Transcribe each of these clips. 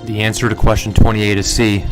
The answer to question 28 is C.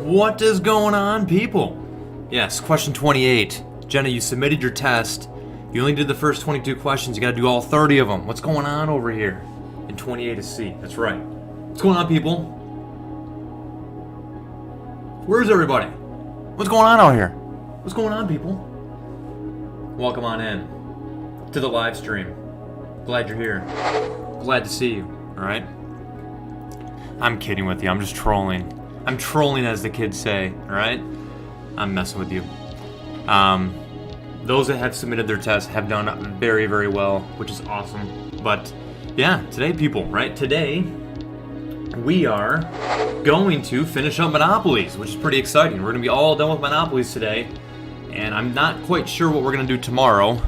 What is going on, people? Yes, question 28. Jenna, you submitted your test. You only did the first 22 questions. You got to do all 30 of them. What's going on over here? And 28 is C. That's right. What's going on, people? Where's everybody? What's going on out here? What's going on, people? Welcome on in to the live stream. Glad you're here. Glad to see you. All right? I'm kidding with you. I'm just trolling. I'm trolling, as the kids say, alright? I'm messing with you. Those that have submitted their tests have done very, very well, which is awesome. But, yeah, today, people, right? Today, we are going to finish up Monopolies, which is pretty exciting. We're going to be all done with Monopolies today, and I'm not quite sure what we're going to do tomorrow,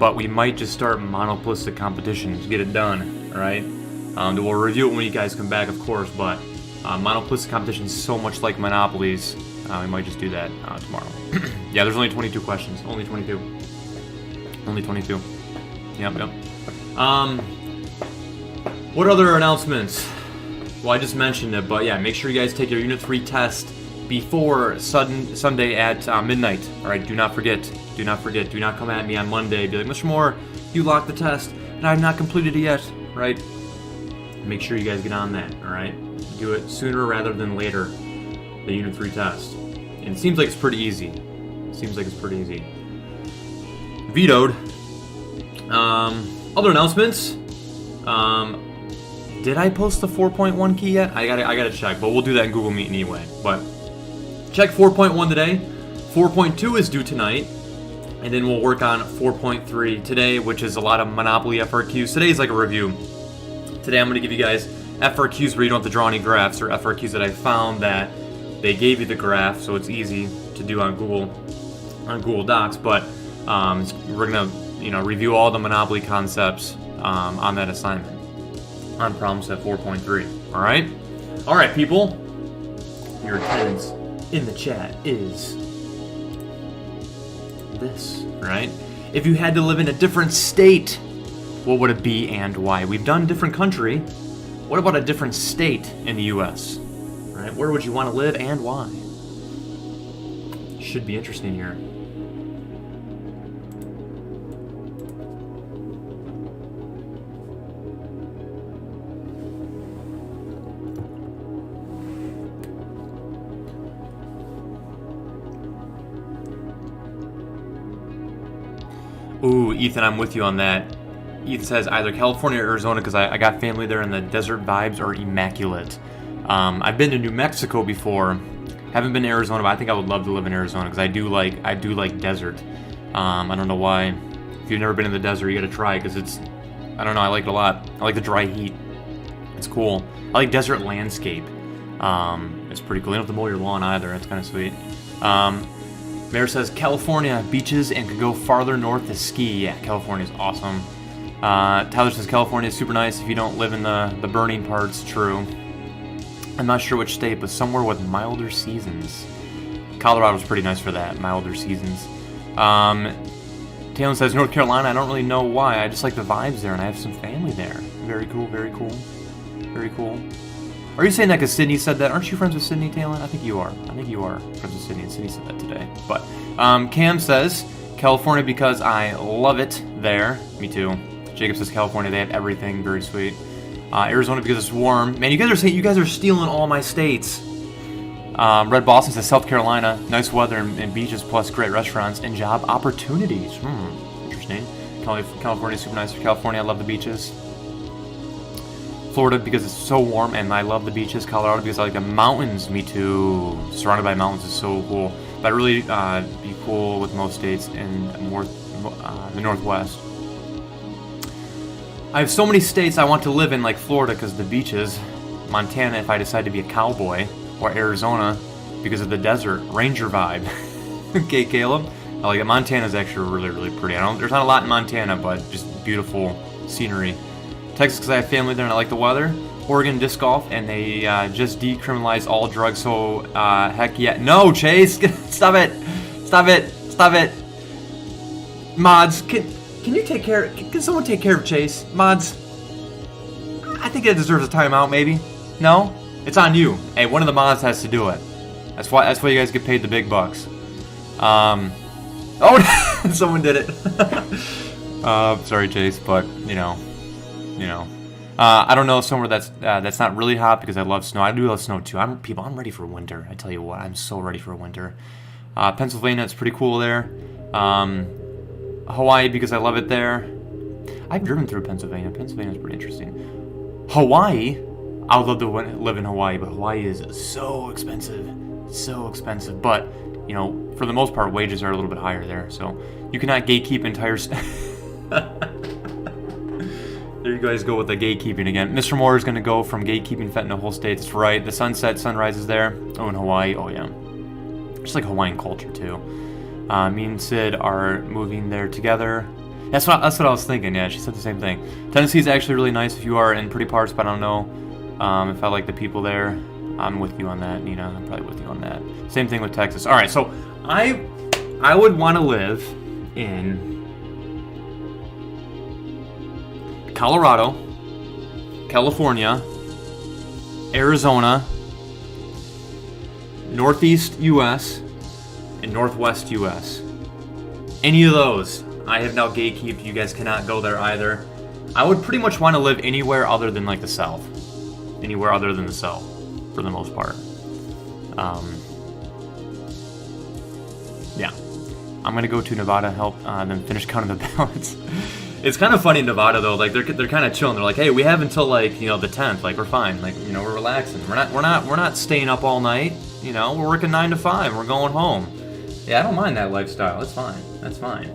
but we might just start monopolistic competition to get it done, alright? We'll review it when you guys come back, of course, but monopolistic competition is so much like Monopolies. We might just do that tomorrow. Yeah, there's only 22 questions. Only 22. Only 22. Yep. What other announcements? Well, I just mentioned it, but yeah, make sure you guys take your Unit 3 test before Sunday at midnight. All right, do not forget. Do not forget. Do not come at me on Monday. Be like, Mr. Moore, you locked the test, and I have not completed it yet. Right? Make sure you guys get on that. All right. Do it sooner rather than later, the Unit 3 test. And it seems like it's pretty easy. Vetoed. Other announcements. Did I post the 4.1 key yet? I gotta check, but we'll do that in Google Meet anyway. But check 4.1 today. 4.2 is due tonight. And then we'll work on 4.3 today, which is a lot of Monopoly FRQs. Today's like a review. Today I'm going to give you guys FRQs where you don't have to draw any graphs, or FRQs that I found that they gave you the graph, so it's easy to do on Google Docs. But we're going to review all the Monopoly concepts on that assignment. on problem set 4.3. All right? All right, people. Your attendance in the chat is this, right? If you had to live in a different state, what would it be and why? We've done different country. What about a different state in the U.S.? Right? Where would you want to live and why? Should be interesting here. Ooh, Ethan, I'm with you on that. Ethan says either California or Arizona because I got family there and the desert vibes are immaculate. I've been to New Mexico before. Haven't been to Arizona, but I think I would love to live in Arizona because I do like desert. I don't know why. If you've never been in the desert, you gotta try it because it's, I don't know, I like it a lot. I like the dry heat. It's cool. I like desert landscape. It's pretty cool. You don't have to mow your lawn either. That's kind of sweet. Mayor says California, beaches, and could go farther north to ski. Yeah, California's awesome. Tyler says California is super nice if you don't live in the burning parts. True. I'm not sure which state, but somewhere with milder seasons. Colorado's pretty nice for that, milder seasons. Talon says North Carolina, I don't really know why. I just like the vibes there, and I have some family there. Very cool, very cool. Very cool. Are you saying that because Sydney said that? Aren't you friends with Sydney, Talon? I think you are. I think you are friends with Sydney, and Sydney said that today. But Cam says California because I love it there. Me too. Jacob says California, they have everything. Very sweet. Arizona because it's warm. Man, you guys are stealing all my states. Red Boston says South Carolina, nice weather and beaches plus great restaurants and job opportunities. Interesting. California super nice for California. I love the beaches. Florida because it's so warm and I love the beaches. Colorado because I like the mountains. Me too. Surrounded by mountains is so cool. But I'd really be cool with most states in the Northwest. I have so many states I want to live in, like Florida because of the beaches, Montana if I decide to be a cowboy, or Arizona because of the desert ranger vibe. Okay, Caleb. I like it. Montana's actually really, really pretty. There's not a lot in Montana, but just beautiful scenery. Texas because I have family there and I like the weather. Oregon disc golf and they just decriminalized all drugs. So heck yeah, no, Chase, stop it, stop it, stop it. Mods, can you take care? Can someone take care of Chase? Mods, I think it deserves a timeout. Maybe. No, it's on you. Hey, one of the mods has to do it. That's why you guys get paid the big bucks. Oh, someone did it. Sorry, Chase, but you know. I don't know somewhere that's not really hot because I love snow. I do love snow too. I'm ready for winter. I tell you what, I'm so ready for winter. Pennsylvania, it's pretty cool there. Hawaii because I love it there. I've driven through Pennsylvania. Pennsylvania's pretty interesting. Hawaii, I would love to live in Hawaii, but Hawaii is so expensive, But for the most part, wages are a little bit higher there, so you cannot gatekeep entire. There you guys go with the gatekeeping again. Mr. Moore is going to go from gatekeeping fentanyl whole states. That's right. The sunset, sunrises there. Oh, in Hawaii. Oh, yeah. Just like Hawaiian culture, too. Me and Sid are moving there together. That's what I was thinking. Yeah, she said the same thing. Tennessee is actually really nice if you are in pretty parts, but I don't know if I like the people there. I'm with you on that, Nina. I'm probably with you on that. Same thing with Texas. All right, so I would want to live in Colorado, California, Arizona, Northeast U.S., and Northwest U.S. Any of those, I have now gatekeeped. You guys cannot go there either. I would pretty much want to live anywhere other than like the South. Anywhere other than the South, for the most part. Yeah. I'm going to go to Nevada, help them finish counting the ballots. It's kind of funny in Nevada though, like they're kind of chilling. They're like, hey, we have until like the 10th, like we're fine, like we're relaxing. We're not staying up all night. We're working 9 to 5. We're going home. Yeah, I don't mind that lifestyle. It's fine. That's fine.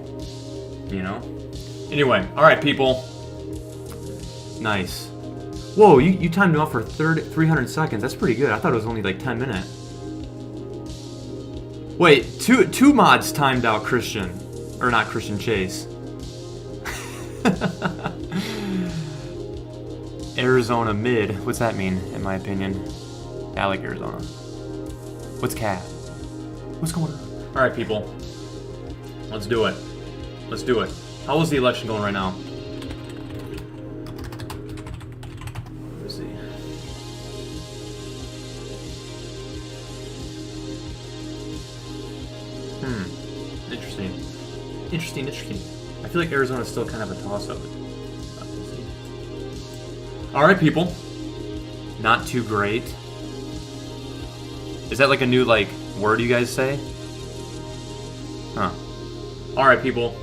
Anyway, all right, people. Nice. Whoa, you timed me off for 300 seconds. That's pretty good. I thought it was only like 10 minutes. Wait, two mods timed out Christian, or not Christian, Chase. Arizona mid. What's that mean, in my opinion? Yeah, I like Arizona. What's cat? What's going on? All right, people. Let's do it. Let's do it. How is the election going right now? Let's see. Interesting. I feel like Arizona's still kind of a toss-up. All right, people. Not too great. Is that like a new word you guys say? Huh. All right, people.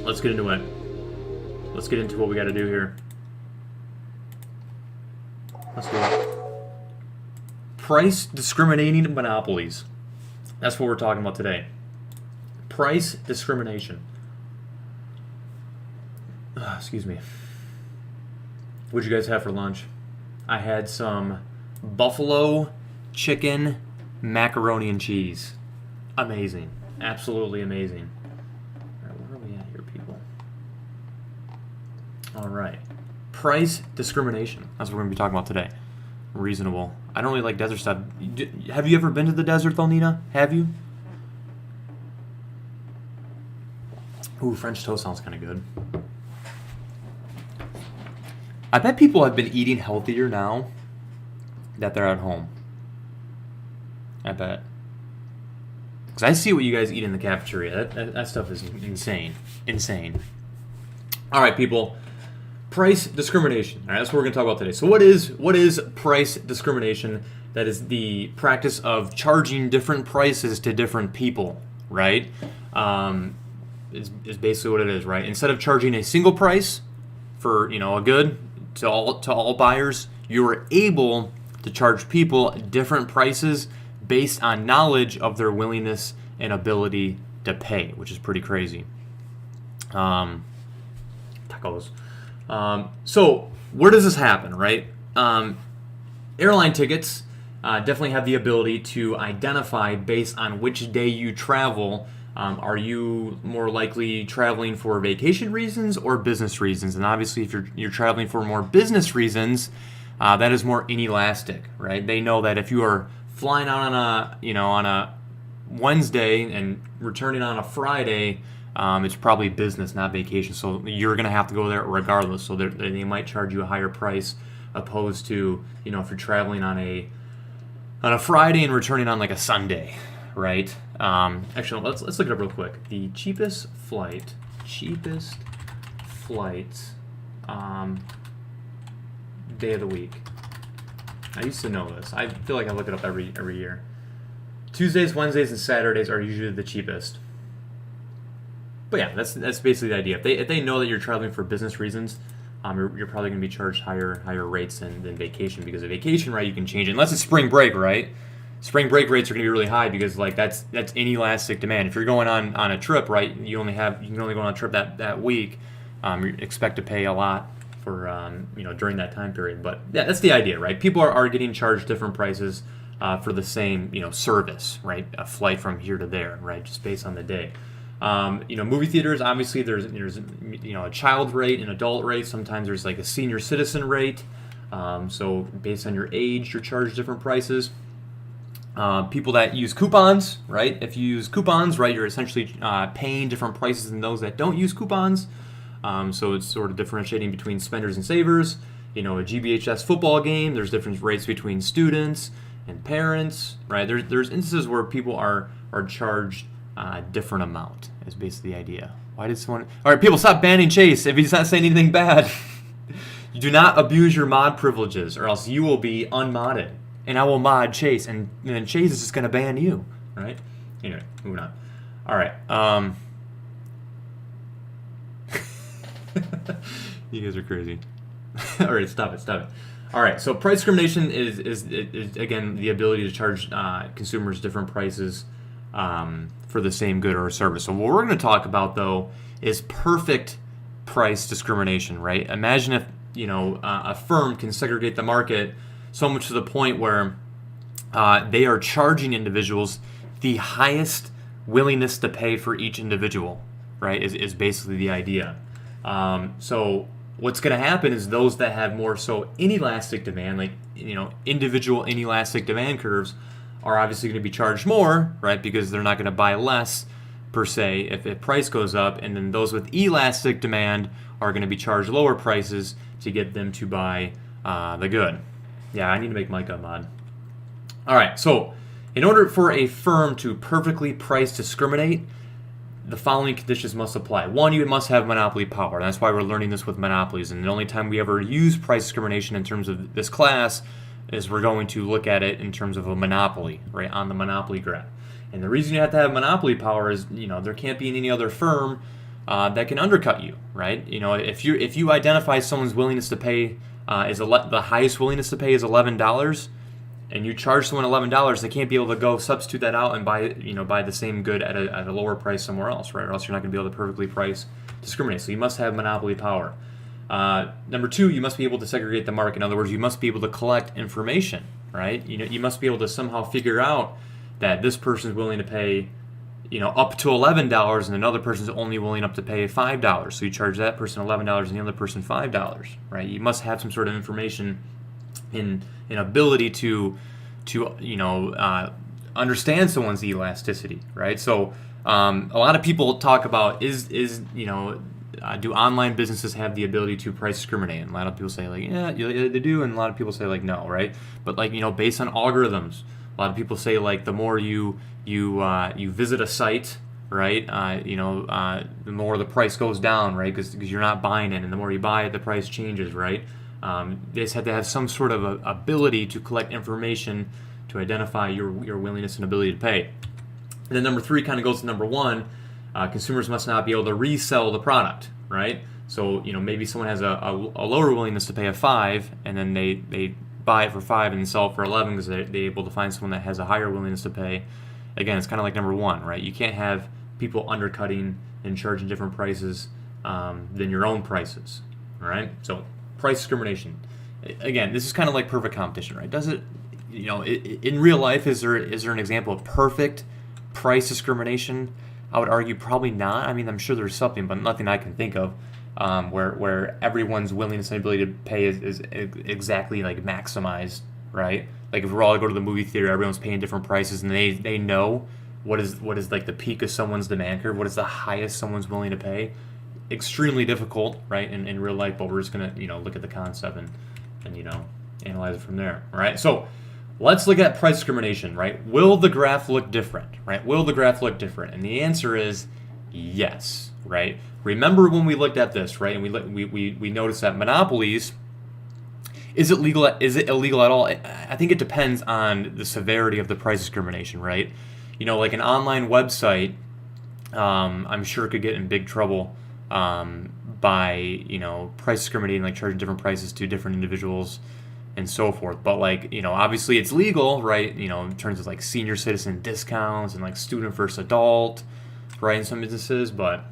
Let's get into it. Let's get into what we got to do here. Let's do it. Price discriminating monopolies. That's what we're talking about today. Price discrimination. Excuse me. What'd you guys have for lunch? I had some buffalo chicken macaroni and cheese. Amazing. Absolutely amazing. All right, where are we at here, people? All right. Price discrimination. That's what we're going to be talking about today. Reasonable. I don't really like desert stuff. Have you ever been to the desert, though, Nina? Have you? Ooh, French toast sounds kind of good. I bet people have been eating healthier now that they're at home. I bet. Because I see what you guys eat in the cafeteria. That stuff is insane. Insane. All right, people. Price discrimination. All right, that's what we're going to talk about today. So what is price discrimination? That is the practice of charging different prices to different people, right? Is basically what it is, right? Instead of charging a single price for a good to all buyers, you are able to charge people different prices based on knowledge of their willingness and ability to pay, which is pretty crazy. Tacos. So where does this happen, right? Airline tickets definitely have the ability to identify based on which day you travel. Are you more likely traveling for vacation reasons or business reasons? And obviously, if you're traveling for more business reasons, that is more inelastic, right? They know that if you are flying out on a Wednesday and returning on a Friday, it's probably business, not vacation. So you're going to have to go there regardless. So they might charge you a higher price opposed to if you're traveling on a Friday and returning on a Sunday. Right. Actually, let's look it up real quick. The cheapest flight, day of the week. I used to know this. I feel like I look it up every year. Tuesdays, Wednesdays, and Saturdays are usually the cheapest. But yeah, that's basically the idea. If they know that you're traveling for business reasons, you're probably going to be charged higher rates than vacation, because a vacation, right, you can change it unless it's spring break, right? Spring break rates are going to be really high because that's inelastic demand. If you're going on a trip, right, you can only go on a trip that week. You expect to pay a lot for during that time period. But yeah, that's the idea, right? People are getting charged different prices for the same service, right? A flight from here to there, right? Just based on the day. Movie theaters, obviously there's a child rate, an adult rate. Sometimes there's a senior citizen rate. So based on your age, you're charged different prices. People that use coupons, right? If you use coupons, right, you're essentially paying different prices than those that don't use coupons. So it's sort of differentiating between spenders and savers. A GBHS football game, there's different rates between students and parents, right? There's instances where people are charged a different amount, is basically the idea. Why did someone... All right, people, stop banning Chase if he's not saying anything bad. You do not abuse your mod privileges, or else you will be unmodded. And I will mod Chase, and then Chase is just going to ban you, right? Anyway, moving on. All right. You guys are crazy. All right, stop it. All right, so price discrimination is again, the ability to charge consumers different prices for the same good or service. So what we're going to talk about, though, is perfect price discrimination, right? Imagine if, a firm can segregate the market so much to the point where they are charging individuals the highest willingness to pay for each individual, right, is basically the idea. So what's going to happen is those that have more so inelastic demand, like, individual inelastic demand curves, are obviously going to be charged more, right? Because they're not going to buy less per se if price goes up, and then those with elastic demand are going to be charged lower prices to get them to buy the good. Yeah, I need to make Mike a mod. All right, so in order for a firm to perfectly price discriminate, the following conditions must apply. One, you must have monopoly power. That's why we're learning this with monopolies. And the only time we ever use price discrimination in terms of this class is we're going to look at it in terms of a monopoly, right, on the monopoly graph. And the reason you have to have monopoly power is, there can't be any other firm that can undercut you, right? If you identify someone's willingness to pay the highest willingness to pay is $11, and you charge someone $11, they can't be able to go substitute that out and buy the same good at a lower price somewhere else, right? Or else you're not going to be able to perfectly price discriminate. So you must have monopoly power. Number two, you must be able to segregate the market. In other words, you must be able to collect information, right? You must be able to somehow figure out that this person is willing to pay, up to $11, and another person is only willing up to pay $5. So you charge that person $11 and the other person $5, right? You must have some sort of information in ability to understand someone's elasticity, right? So a lot of people talk about do online businesses have the ability to price discriminate? And a lot of people say yeah, they do, and a lot of people say no, right? But based on algorithms, a lot of people say the more you visit a site, right? The more the price goes down, right? Because you're not buying it, and the more you buy it, the price changes, right? They just have to have some sort of ability to collect information to identify your willingness and ability to pay. And then number three kind of goes to number one. Consumers must not be able to resell the product, right? So maybe someone has a lower willingness to pay a $5, and then they buy it for $5 and sell it for $11 because they're able to find someone that has a higher willingness to pay. Again, it's kind of like number one, right? You can't have people undercutting and charging different prices than your own prices, all right? So price discrimination. Again, this is kind of like perfect competition, right? Does it, in real life, is there an example of perfect price discrimination? I would argue probably not. I mean, I'm sure there's something, but nothing I can think of where everyone's willingness and ability to pay is exactly maximized, right? Like if we're all to go to the movie theater, everyone's paying different prices, and they know what is the peak of someone's demand curve, what is the highest someone's willing to pay. Extremely difficult, right, in real life, but we're just gonna look at the concept and analyze it from there. All right, so let's look at price discrimination, right? Will the graph look different, right? Will the graph look different? And the answer is yes, right? Remember when we looked at this, right? And we noticed that monopolies, is it legal? Is it illegal at all? I think it depends on the severity of the price discrimination, right? Like an online website, I'm sure could get in big trouble by price discriminating, charging different prices to different individuals and so forth. But obviously it's legal, right? In terms of senior citizen discounts and student versus adult, right, in some businesses. But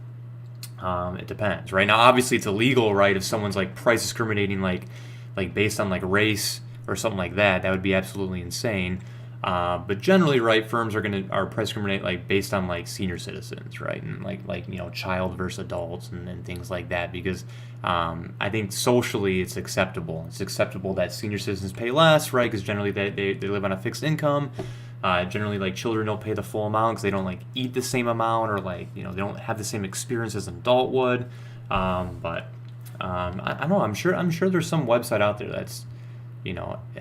it depends, right? Now obviously it's illegal, right, if someone's price discriminating based on race or something like that. That would be absolutely insane. But generally, right, firms are price discriminate based on senior citizens, right, and child versus adults and things like that, because I think socially it's acceptable. It's acceptable that senior citizens pay less, right, because generally they live on a fixed income. Generally, children don't pay the full amount because they don't eat the same amount, or they don't have the same experience as an adult would. But I don't know. I'm sure there's some website out there that's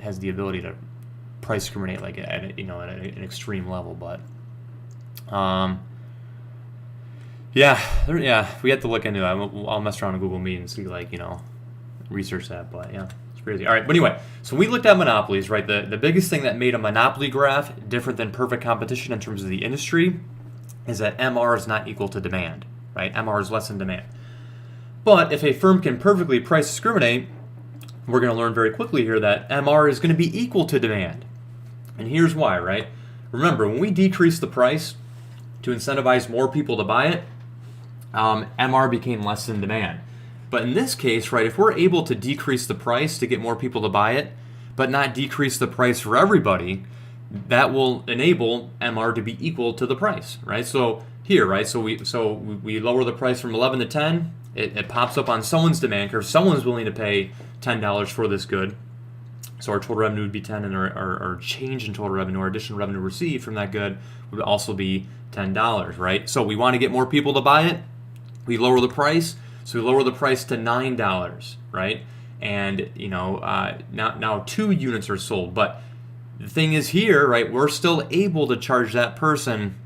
has the ability to price discriminate at an extreme level, but we have to look into it. I'll mess around on Google Meet and see research that, but yeah, it's crazy. All right, but anyway, so we looked at monopolies, right? The biggest thing that made a monopoly graph different than perfect competition in terms of the industry is that MR is not equal to demand, right? MR is less than demand. But if a firm can perfectly price discriminate, we're going to learn very quickly here that MR is going to be equal to demand. And here's why, right? Remember, when we decrease the price to incentivize more people to buy it, MR became less than demand. But in this case, right, if we're able to decrease the price to get more people to buy it, but not decrease the price for everybody, that will enable MR to be equal to the price, right? So here, right, so we lower the price from 11 to 10, it pops up on someone's demand curve. Someone's willing to pay $10 for this good. So our total revenue would be 10, and our change in total revenue, our additional revenue received from that good would also be $10, right? So we want to get more people to buy it. We lower the price. So we lower the price to $9, right? And now 2 units are sold. But the thing is here, right? We're still able to charge that person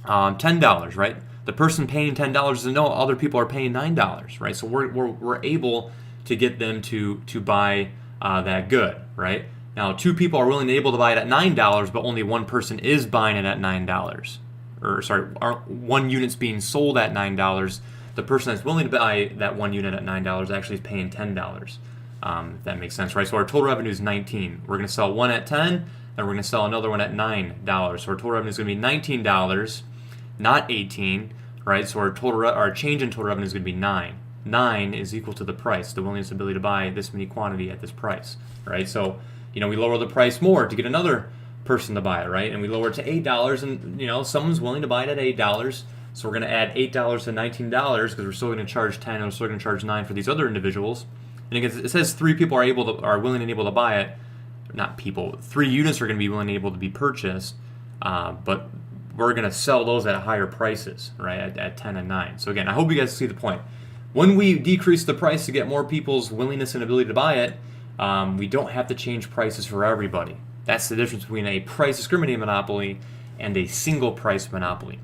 $10, right? The person paying $10 doesn't know other people are paying $9, right? So we're able to get them to buy that good, right? Now 2 people are willing and able to buy it at $9, but only 1 person is buying it at $9. Or sorry, 1 unit's being sold at $9. The person that's willing to buy that 1 unit at $9 actually is paying $10. If that makes sense, right? So our total revenue is 19. We're going to sell one at 10, and we're going to sell another one at $9. So our total revenue is going to be $19, not 18, right? So our change in total revenue is going to be 9. 9 is equal to the price, the willingness ability to buy this many quantity at this price, right? So, we lower the price more to get another person to buy it, right? And we lower it to $8, and someone's willing to buy it at $8. So we're going to add $8 to $19 because we're still going to charge 10 and we're still going to charge 9 for these other individuals. And again, it says 3 people are willing and able to buy it. Not people. 3 units are going to be willing and able to be purchased, but we're going to sell those at higher prices, right? At 10 and 9. So again, I hope you guys see the point. When we decrease the price to get more people's willingness and ability to buy it, we don't have to change prices for everybody. That's the difference between a price discriminating monopoly and a single price monopoly.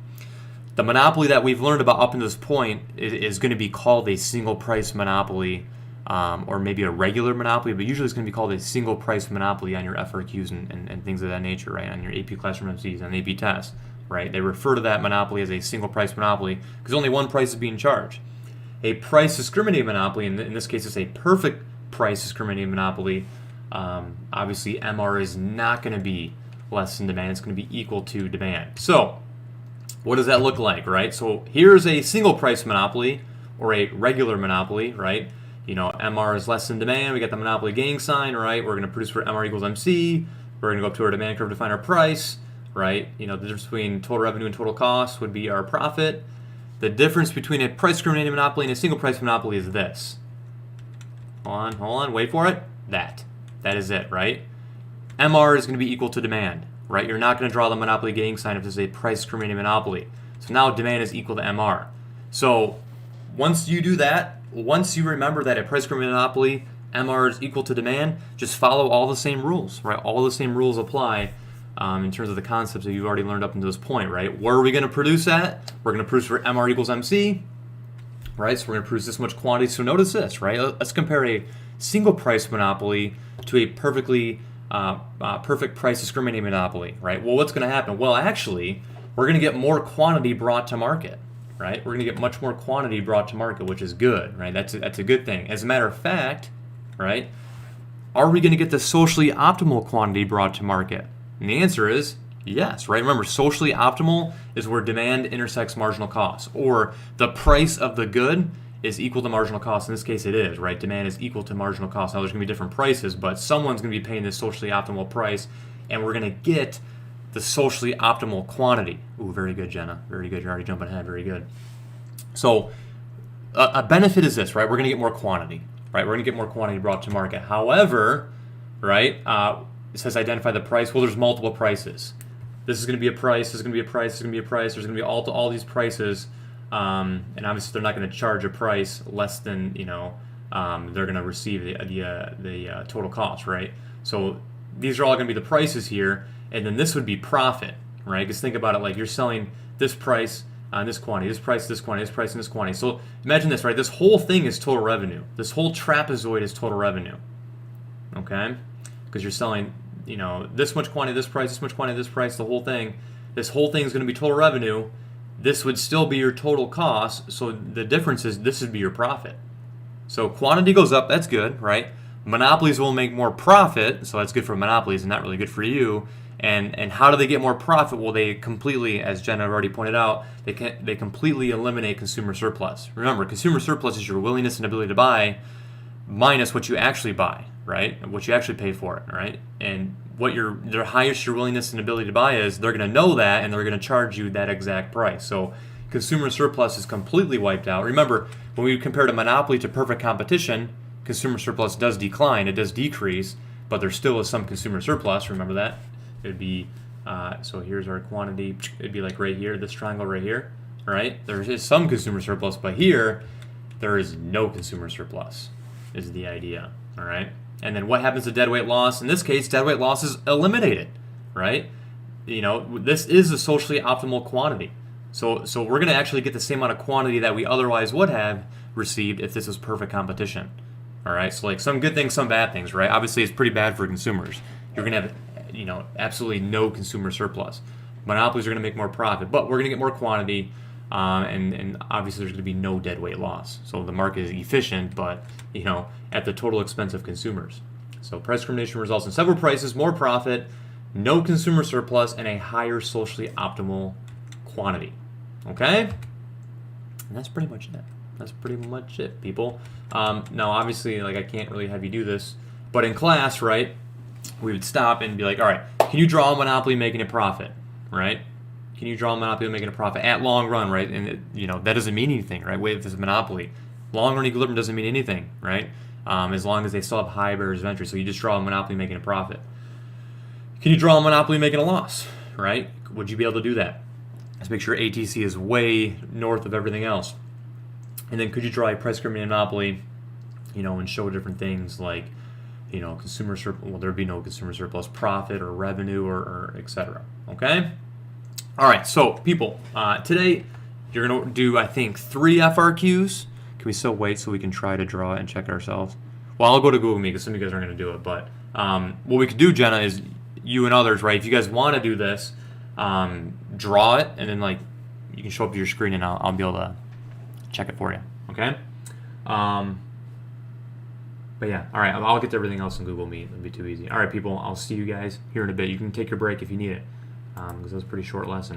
The monopoly that we've learned about up to this point is going to be called a single price monopoly, or maybe a regular monopoly, but usually it's going to be called a single price monopoly on your FRQs and things of that nature, right? On your AP Classroom MCs and AP tests, right? They refer to that monopoly as a single price monopoly because only one price is being charged. A price discriminating monopoly, in this case it's a perfect price discriminating monopoly, obviously MR is not going to be less than demand, it's going to be equal to demand. So what does that look like, right? So here's a single price monopoly or a regular monopoly, right? MR is less than demand, we got the monopoly gang sign, right? We're going to produce for MR equals MC, we're going to go up to our demand curve to find our price, right? The difference between total revenue and total cost would be our profit. The difference between a price discriminating monopoly and a single price monopoly is this. Hold on, wait for it. That is it, right? MR is going to be equal to demand, right? You're not going to draw the monopoly gang sign if this is a price discriminating monopoly. So now demand is equal to MR. So once you do that, once you remember that a price discriminating monopoly, MR is equal to demand, just follow all the same rules, right? All the same rules apply in terms of the concepts that you've already learned up until this point, right? Where are we going to produce at? We're going to produce for MR equals MC, right? So we're going to produce this much quantity. So notice this, right? Let's compare a single price monopoly to a perfect price discriminating monopoly, right? Well, what's going to happen? Well, actually, we're going to get more quantity brought to market, right? We're going to get much more quantity brought to market, which is good, right? That's a good thing. As a matter of fact, right, are we going to get the socially optimal quantity brought to market? And the answer is yes, right? Remember, socially optimal is where demand intersects marginal cost, or the price of the good is equal to marginal cost. In this case, it is, right? Demand is equal to marginal cost. Now, there's going to be different prices, but someone's going to be paying this socially optimal price, and we're going to get the socially optimal quantity. Ooh, very good, Jenna. Very good. You're already jumping ahead. Very good. So a benefit is this, right? We're going to get more quantity, right? We're going to get more quantity brought to market. However, right, it says identify the price. Well, there's multiple prices. This is going to be a price. This is going to be a price. This is going to be a price. There's going to be all these prices, and obviously they're not going to charge a price less than they're going to receive the total cost, right? So these are all going to be the prices here, and then this would be profit, right? Because think about it, like you're selling this price on this quantity, this price, this quantity, this price, and this quantity. So imagine this, right? This whole thing is total revenue. This whole trapezoid is total revenue, okay? Because you're selling, this much quantity, this price, this much quantity, this price, the whole thing. This whole thing is going to be total revenue. This would still be your total cost. So the difference is this would be your profit. So quantity goes up, that's good, right? Monopolies will make more profit, so that's good for monopolies and not really good for you. And how do they get more profit? Well, they completely, as Jenna already pointed out, they completely eliminate consumer surplus. Remember, consumer surplus is your willingness and ability to buy minus what you actually buy, right? What you actually pay for it, right? And what the highest your willingness and ability to buy is, they're going to know that, and they're going to charge you that exact price. So consumer surplus is completely wiped out. Remember, when we compare a monopoly to perfect competition, consumer surplus does decline, it does decrease, but there still is some consumer surplus. Remember that? It would be, so here's our quantity. It'd be like right here, this triangle right here, right? There is some consumer surplus, but here, there is no consumer surplus, is the idea, all right? And then what happens to deadweight loss? In this case, deadweight loss is eliminated, right? You know, this is a socially optimal quantity. So we're going to actually get the same amount of quantity that we otherwise would have received if this was perfect competition. All right, so like some good things, some bad things, right? Obviously, it's pretty bad for consumers. You're going to have, you know, absolutely no consumer surplus. Monopolies are going to make more profit, but we're going to get more quantity, and obviously there's going to be no deadweight loss. So the market is efficient, but, you know, at the total expense of consumers. So price discrimination results in several prices, more profit, no consumer surplus, and a higher socially optimal quantity. Okay? And that's pretty much it. That's pretty much it, people. Now, obviously, like I can't really have you do this, but in class, right, we would stop and be like, all right, can you draw a monopoly making a profit, right? Can you draw a monopoly making a profit at long run, right? And it, you know, that doesn't mean anything, right? Wait, if it's a monopoly, long run equilibrium doesn't mean anything, right? As long as they still have high barriers of entry. So you just draw a monopoly making a profit. Can you draw a monopoly making a loss, right? Would you be able to do that? Let's make sure ATC is way north of everything else. And then could you draw a price discriminating monopoly, you know, and show different things like, you know, consumer surplus, well, there'd be no consumer surplus, profit or revenue or et cetera, okay? All right, so people, today you're going to do, I think, 3 FRQs. Can we still wait so we can try to draw it and check it ourselves? Well, I'll go to Google Meet because some of you guys aren't going to do it, but what we could do, Jenna, is you and others, right, if you guys want to do this, draw it, and then, like, you can show up to your screen and I'll be able to check it for you, okay? But yeah, all right, I'll get to everything else in Google Meet. It'll be too easy. All right, people, I'll see you guys here in a bit. You can take your break if you need it, because that was a pretty short lesson.